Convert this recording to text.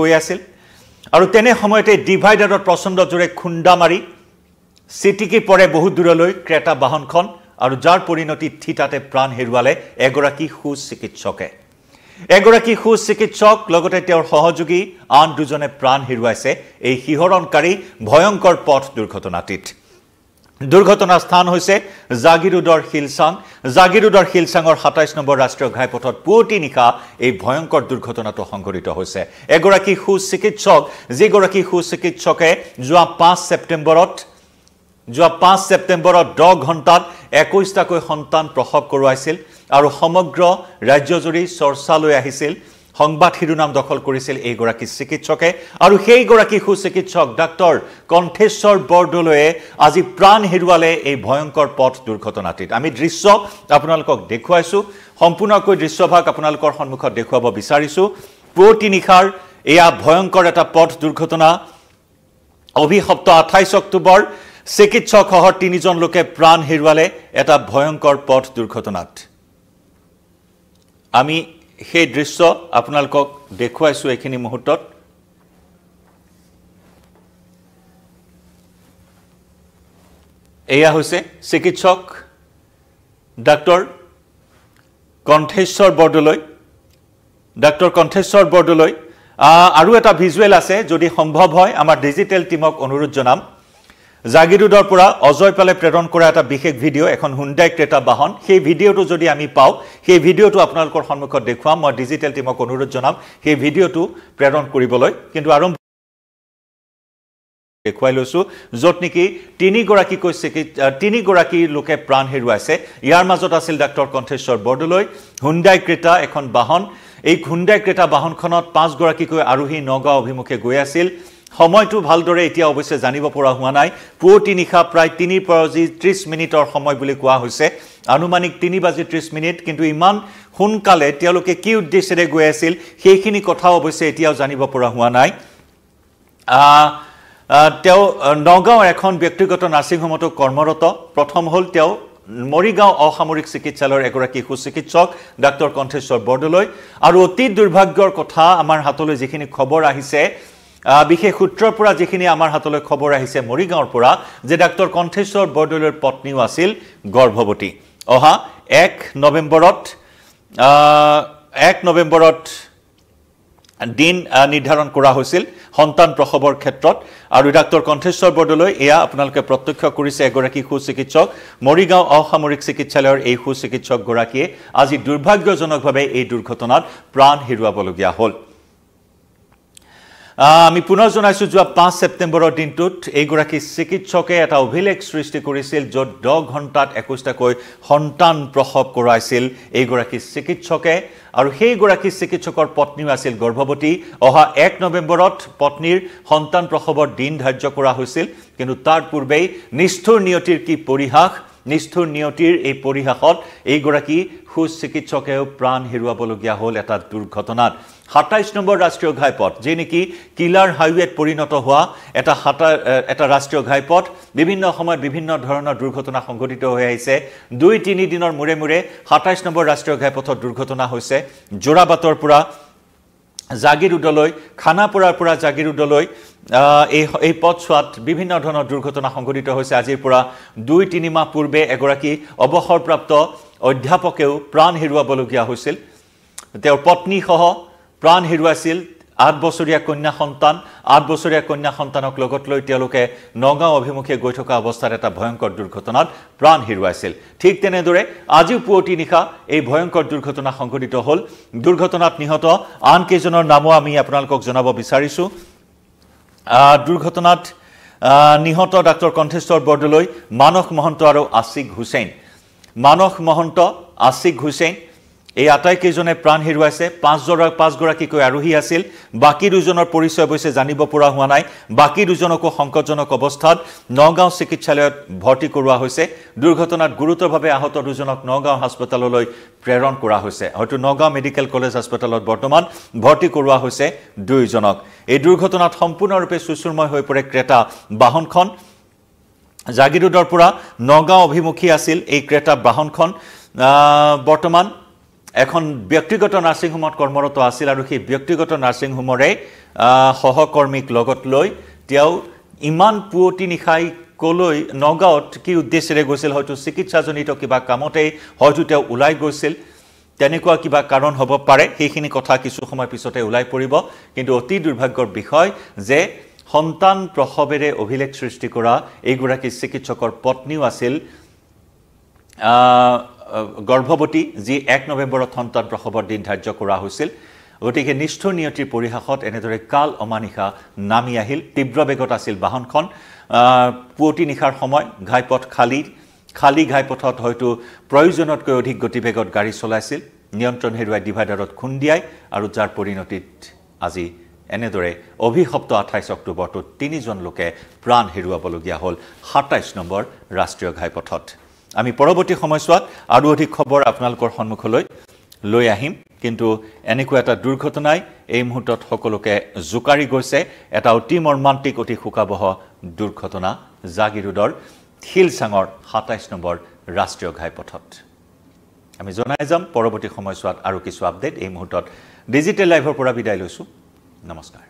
গৈ আছিল আৰু তেনে সময়তে ডিভাইডাৰত প্ৰচণ্ড জোৰে খুন্দা মাৰি চিটিকি পৰে বহু দূৰলৈ ক্ৰেতা বাহনখন আৰু যাৰ পৰিণতিত থিতাতে প্ৰাণ হেৰুৱালে এগৰাকী সুচিকিৎসকে এগৰাকী সুচিকিৎসক লগতে তেওঁৰ সহযোগী আন দুজনে প্ৰাণ হেৰুৱাইছে এই শিহৰণকাৰী ভয়ংকৰ পথ দুৰ্ঘটনাটিত দুৰ্ঘটনা স্থান হৈছে জাগিৰোডৰ শিলচাঙৰ ২৭ নম্বৰ ৰাষ্ট্ৰীয় ঘাইপথত পুৱতি নিশা এই ভয়ংকৰ দুৰ্ঘটনাটো সংঘটিত হৈছে এগৰাকী যিগৰাকী সুচিকিৎসকে যোৱা ৫ ছেপ্টেম্বৰত 10 ঘণ্টাত ২১টাকৈ সন্তান প্ৰসৱ কৰোৱাইছিল আৰু সমগ্ৰ ৰাজ্যজুৰি চৰ্চালৈ আহিছিল সংবাদ শিৰোনাম দখল কৰিছিল এইগৰাকী চিকিৎসকে আৰু সেইগৰাকী সুচিকিৎসক ডাক্তৰ কণ্ঠেশ্বৰ বৰদলৈয়ে আজি প্ৰাণ হেৰুৱালে এই ভয়ংকৰ পথ দুৰ্ঘটনাটিত আমি দৃশ্য আপোনালোকক দেখুৱাইছো সম্পূৰ্ণকৈ দৃশ্যভাগ আপোনালোকৰ সন্মুখত দেখুৱাব বিচাৰিছো পুৱতি নিশাৰ এয়া ভয়ংকৰ এটা পথ দুৰ্ঘটনা অভিশপ্ত ২৮ অক্টোবৰ চিকিৎসকসহ ৩জন লোকে প্ৰাণ হেৰুৱালে এটা ভয়ংকৰ পথ দুৰ্ঘটনাত আমি সেই দৃশ্য আপোনালোকক দেখুৱাইছো এইখিনি মুহূৰ্তত এয়া হৈছে চিকিৎসক ডাক্তৰ কণ্ঠেশ্বৰ বৰদলৈ আৰু এটা ভিজুৱেল আছে যদি সম্ভৱ হয় আমাৰ ডিজিটেল টিমক অনুৰোধ জনাম জাগিৰোডৰ পৰা অজয় পালে প্ৰেৰণ কৰা এটা বিশেষ ভিডিঅ' এখন হুণ্ডাই ক্ৰেতা বাহন সেই ভিডিঅ'টো যদি আমি পাওঁ সেই ভিডিঅ'টো আপোনালোকৰ সন্মুখত দেখুৱাম মই ডিজিটেল টিমক অনুৰোধ জনাম সেই ভিডিঅ'টো প্ৰেৰণ কৰিবলৈ কিন্তু আৰম্ভ দেখুৱাই লৈছো য'ত নেকি তিনিগৰাকী লোকে প্ৰাণ হেৰুৱাইছে ইয়াৰ মাজত আছিল ডাক্তৰ কণ্ঠেশ্বৰ বৰদলৈ হুণ্ডাই ক্ৰেতা এখন বাহন এই হুণ্ডাই ক্ৰেতা বাহনখনত 5 গৰাকীকৈ আৰোহী নগাঁও অভিমুখে গৈ আছিল সময়টো ভালদৰে এতিয়া অৱশ্যে জানিব পৰা হোৱা নাই পুৱতি নিশা প্ৰায় 3:30 মিনিটৰ সময় বুলি কোৱা হৈছে আনুমানিক 3:30 কিন্তু ইমান সোনকালে তেওঁলোকে কি উদ্দেশ্যেৰে গৈ আছিল সেইখিনি কথা অৱশ্যে এতিয়াও জানিব পৰা হোৱা নাই তেওঁ নগাঁৱৰ এখন ব্যক্তিগত নাৰ্ছিং হোমতো কৰ্মৰত প্ৰথম হ'ল তেওঁ মৰিগাঁও অসামৰিক চিকিৎসালয়ৰ এগৰাকী সুচিকিৎসক ডাক্তৰ কণ্ঠেশ্বৰ বৰদলৈ আৰু অতি দুৰ্ভাগ্যৰ কথা আমাৰ হাতলৈ যিখিনি খবৰ আহিছে বিশেষ সূত্ৰৰ পৰা যিখিনি আমাৰ হাতলৈ খবৰ আহিছে মৰিগাঁৱৰ পৰা যে ডাক্তৰ কণ্ঠেশ্বৰ বৰদলৈৰ পত্নীও আছিল গৰ্ভৱতী অহা 1 নৱেম্বৰত দিন নিৰ্ধাৰণ কৰা হৈছিল সন্তান প্ৰসৱৰ ক্ষেত্ৰত আৰু ডাক্তৰ কণ্ঠেশ্বৰ বৰদলৈ এয়া আপোনালোকে প্ৰত্যক্ষ কৰিছে এগৰাকী সুচিকিৎসক মৰিগাঁও অসামৰিক চিকিৎসালয়ৰ এই সুচিকিৎসক গৰাকীয়ে আজি দুৰ্ভাগ্যজনকভাৱে এই দুৰ্ঘটনাত প্ৰাণ হেৰুৱাবলগীয়া হ'ল আমি পুনৰ জনাইছো যোৱা 5 ছেপ্টেম্বৰৰ দিনটোত এইগৰাকী চিকিৎসকে এটা অভিলেখ সৃষ্টি কৰিছিল য'ত 10 ঘণ্টাত 21টাকৈ সন্তান প্ৰসৱ কৰাইছিল এইগৰাকী চিকিৎসকে আৰু সেইগৰাকী চিকিৎসকৰ পত্নীও আছিল গৰ্ভৱতী অহা 1 নৱেম্বৰত পত্নীৰ সন্তান প্ৰসৱৰ দিন ধাৰ্য কৰা হৈছিল কিন্তু তাৰ পূৰ্বেই নিষ্ঠুৰ নিয়তিৰ কি পৰিহাস নিষ্ঠুৰ নিয়তিৰ এই পৰিহাসত এইগৰাকী সুচিকিৎসকেও প্ৰাণ হেৰুৱাবলগীয়া হ'ল এটা দুৰ্ঘটনাত ২৭ নম্বৰ ৰাষ্ট্ৰীয় ঘাইপথ যি নেকি কিলাৰ হাইৱেত পৰিণত হোৱা এটা ৰাষ্ট্ৰীয় ঘাইপথ বিভিন্ন সময়ত বিভিন্ন ধৰণৰ দুৰ্ঘটনা সংঘটিত হৈ আহিছে 2-3 দিনৰ মূৰে মূৰে ২৭ নম্বৰ ৰাষ্ট্ৰীয় ঘাইপথত দুৰ্ঘটনা হৈছে জোৰাবাটৰ পৰা জাগিৰোডলৈ খানাপাৰাৰ পৰা জাগিৰোডলৈ এই পথছোৱাত বিভিন্ন ধৰণৰ দুৰ্ঘটনা সংঘটিত হৈছে আজিৰ পৰা 2-3 মাহ পূৰ্বে এগৰাকী অৱসৰপ্ৰাপ্ত অধ্যাপকেও প্ৰাণ হেৰুৱাবলগীয়া হৈছিল তেওঁৰ পত্নীসহ প্ৰাণ হেৰুৱাইছিল 8 বছৰীয়া কন্যা সন্তানক লগত লৈ তেওঁলোকে নগাঁও অভিমুখে গৈ থকা অৱস্থাত এটা ভয়ংকৰ দুৰ্ঘটনাত প্ৰাণ হেৰুৱাইছিল ঠিক তেনেদৰে আজিও পুৱতি নিশা এই ভয়ংকৰ দুৰ্ঘটনা সংঘটিত হ'ল দুৰ্ঘটনাত নিহত আন কেইজনৰ নামো আমি আপোনালোকক জনাব বিচাৰিছো দুৰ্ঘটনাত নিহত ডাক্তৰ কণ্ঠেশ্বৰ বৰদলৈ মানস মহন্ত আৰু আছিক হুছেইন এই আটাইকেইজনে প্ৰাণ হেৰুৱাইছে 5 গৰাকীকৈ আৰোহী আছিল বাকি দুজনৰ পৰিচয় অৱশ্যে জানিব পৰা হোৱা নাই বাকি দুজনকো সংকটজনক অৱস্থাত নগাঁও চিকিৎসালয়ত ভৰ্তি কৰোৱা হৈছে দুৰ্ঘটনাত গুৰুতৰভাৱে আহত দুজনক নগাঁও হাস্পতাললৈ প্ৰেৰণ কৰা হৈছে হয়তো নগাঁও মেডিকেল কলেজ হাস্পতালত বৰ্তমান ভৰ্তি কৰোৱা হৈছে দুইজনক এই দুৰ্ঘটনাত সম্পূৰ্ণৰূপে সুচুৰময় হৈ পৰে ক্ৰেতা বাহনখন জাগিৰোডৰ পৰা নগাঁও অভিমুখী আছিল এই ক্ৰেতা বাহনখন বৰ্তমান এখন ব্যক্তিগত নাৰ্ছিং হোমত কৰ্মৰত আছিল আৰু সেই ব্যক্তিগত নাৰ্ছিং হোমৰে সহকৰ্মীক লগত লৈ তেওঁ ইমান পুৱতি নিশাই কলৈ নগাঁৱত কি উদ্দেশ্যেৰে গৈছিল হয়তো চিকিৎসাজনিত কিবা কামতেই হয়তো তেওঁ ওলাই গৈছিল তেনেকুৱা কিবা কাৰণ হ'ব পাৰে সেইখিনি কথা কিছু সময় পিছতে ওলাই পৰিব কিন্তু অতি দুৰ্ভাগ্যৰ বিষয় যে সন্তান প্ৰসৱেৰে অভিলেখ সৃষ্টি কৰা এইগৰাকী চিকিৎসকৰ পত্নীও আছিল গৰ্ভৱতী যি 1 নৱেম্বৰত সন্তান প্ৰসৱৰ দিন ধাৰ্য কৰা হৈছিল গতিকে নিষ্ঠুৰ নিয়তিৰ পৰিহাসত এনেদৰে কাল অমানিশা নামি আহিল তীব্ৰ বেগত আছিল বাহনখন পুৱতি নিশাৰ সময় ঘাইপথ খালী ঘাইপথত হয়তো প্ৰয়োজনতকৈ অধিক গতিবেগত গাড়ী চলাইছিল নিয়ন্ত্ৰণ হেৰুৱাই ডিভাইডাৰত খুন্দিয়াই আৰু যাৰ পৰিণতিত আজি এনেদৰে অভিশপ্ত 28 অক্টোবৰটো 3 জন লোকে প্ৰাণ হেৰুৱাবলগীয়া হ'ল 27 নম্বৰ ৰাষ্ট্ৰীয় ঘাইপথত আমি পৰৱৰ্তী সময়ছোৱাত আৰু অধিক খবৰ আপোনালোকৰ সন্মুখলৈ লৈ আহিম কিন্তু এনেকুৱা এটা দুৰ্ঘটনাই এই মুহূৰ্তত সকলোকে জোকাৰি গৈছে এটা অতি মৰ্মান্তিক অতি শোকাবহ দুৰ্ঘটনা জাগিৰোডৰ শিলচাঙৰ 27 নম্বৰ ৰাষ্ট্ৰীয় ঘাইপথত আমি জনাই যাম পৰৱৰ্তী সময়ছোৱাত আৰু কিছু আপডেট এই মুহূৰ্তত ডিজিটেল লাইভৰ পৰা বিদায় লৈছো নমস্কাৰ